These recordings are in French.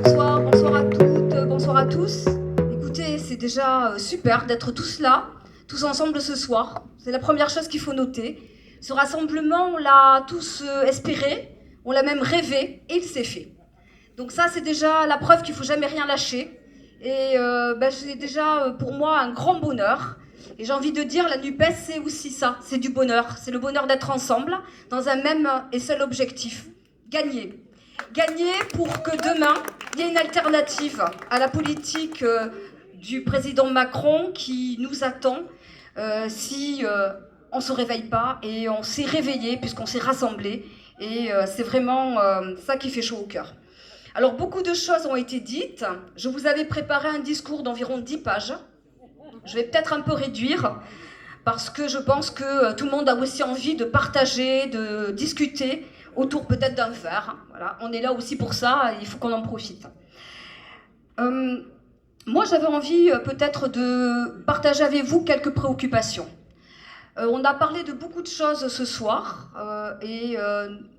Bonsoir à toutes, bonsoir à tous. Écoutez, c'est déjà super d'être tous là, tous ensemble ce soir. C'est la première chose qu'il faut noter. Ce rassemblement, on l'a tous espéré, on l'a même rêvé, et il s'est fait. Donc ça, c'est déjà la preuve qu'il ne faut jamais rien lâcher. Et c'est déjà pour moi un grand bonheur. Et j'ai envie de dire, la NUPES, c'est aussi ça, c'est du bonheur. C'est le bonheur d'être ensemble, dans un même et seul objectif, gagner. Gagner pour que demain, il y ait une alternative à la politique du président Macron qui nous attend si on ne se réveille pas. Et on s'est réveillé puisqu'on s'est rassemblés. Et c'est vraiment ça qui fait chaud au cœur. Alors, beaucoup de choses ont été dites. Je vous avais préparé un discours d'environ 10 pages. Je vais peut-être un peu réduire parce que je pense que tout le monde a aussi envie de partager, de discuter autour peut-être d'un verre. Voilà. On est là aussi pour ça, il faut qu'on en profite. Moi, j'avais envie peut-être de partager avec vous quelques préoccupations. On a parlé de beaucoup de choses ce soir, et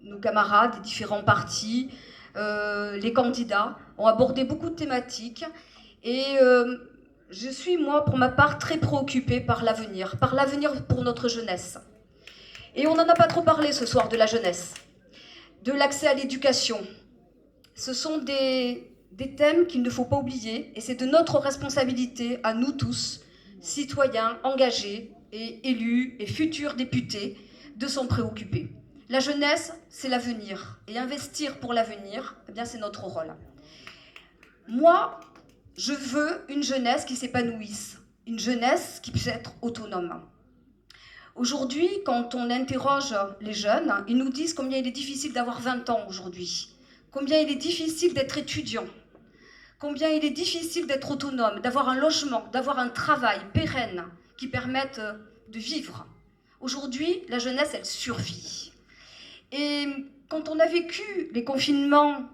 nos camarades des différents partis, les candidats ont abordé beaucoup de thématiques. Et je suis, moi, pour ma part, très préoccupée par l'avenir pour notre jeunesse. Et on n'en a pas trop parlé ce soir de la jeunesse, de l'accès à l'éducation. Ce sont des thèmes qu'il ne faut pas oublier, et c'est de notre responsabilité, à nous tous, citoyens engagés et élus et futurs députés, de s'en préoccuper. La jeunesse, c'est l'avenir, et investir pour l'avenir, eh bien, c'est notre rôle. Moi, je veux une jeunesse qui s'épanouisse, une jeunesse qui puisse être autonome. Aujourd'hui, quand on interroge les jeunes, ils nous disent combien il est difficile d'avoir 20 ans aujourd'hui, combien il est difficile d'être étudiant, combien il est difficile d'être autonome, d'avoir un logement, d'avoir un travail pérenne qui permette de vivre. Aujourd'hui, la jeunesse, elle survit. Et quand on a vécu les confinements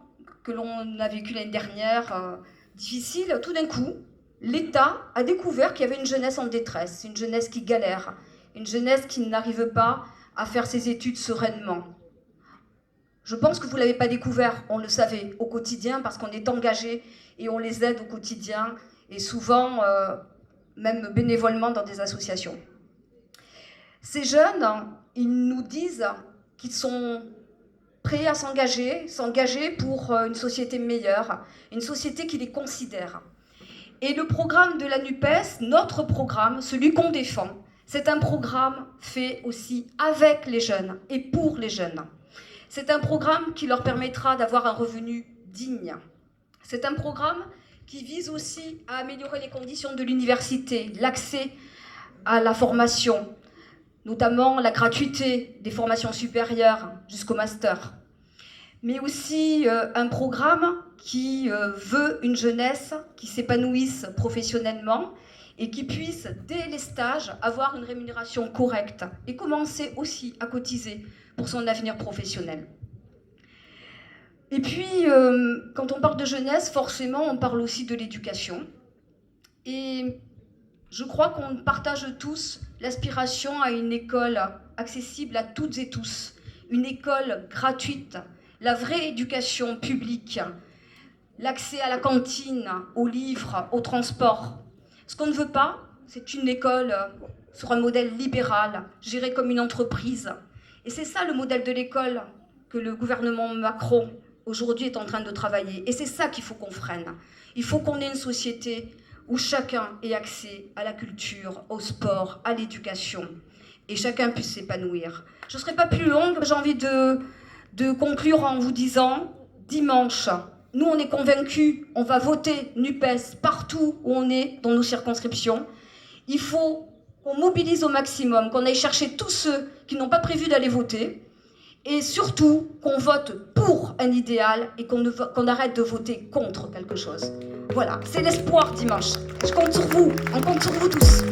que l'on a vécu l'année dernière, difficiles, tout d'un coup, l'État a découvert qu'il y avait une jeunesse en détresse, une jeunesse qui galère, une jeunesse qui n'arrive pas à faire ses études sereinement. Je pense que vous ne l'avez pas découvert, on le savait, au quotidien, parce qu'on est engagé et on les aide au quotidien, et souvent, même bénévolement dans des associations. Ces jeunes, ils nous disent qu'ils sont prêts à s'engager pour une société meilleure, une société qui les considère. Et le programme de la NUPES, notre programme, celui qu'on défend, c'est un programme fait aussi avec les jeunes et pour les jeunes. C'est un programme qui leur permettra d'avoir un revenu digne. C'est un programme qui vise aussi à améliorer les conditions de l'université, l'accès à la formation, notamment la gratuité des formations supérieures jusqu'au master. Mais aussi un programme qui veut une jeunesse qui s'épanouisse professionnellement et qui puisse, dès les stages, avoir une rémunération correcte et commencer aussi à cotiser pour son avenir professionnel. Et puis, quand on parle de jeunesse, forcément, on parle aussi de l'éducation. Et je crois qu'on partage tous l'aspiration à une école accessible à toutes et tous, une école gratuite, la vraie éducation publique, l'accès à la cantine, aux livres, au transport. Ce qu'on ne veut pas, c'est une école sur un modèle libéral, gérée comme une entreprise. Et c'est ça le modèle de l'école que le gouvernement Macron aujourd'hui est en train de travailler. Et c'est ça qu'il faut qu'on freine. Il faut qu'on ait une société où chacun ait accès à la culture, au sport, à l'éducation, et chacun puisse s'épanouir. Je ne serai pas plus longue, j'ai envie de conclure en vous disant, dimanche, nous on est convaincus, on va voter NUPES partout où on est dans nos circonscriptions. Il faut qu'on mobilise au maximum, qu'on aille chercher tous ceux qui n'ont pas prévu d'aller voter, et surtout qu'on vote pour un idéal et qu'on arrête de voter contre quelque chose. Voilà, c'est l'espoir dimanche. Je compte sur vous, on compte sur vous tous.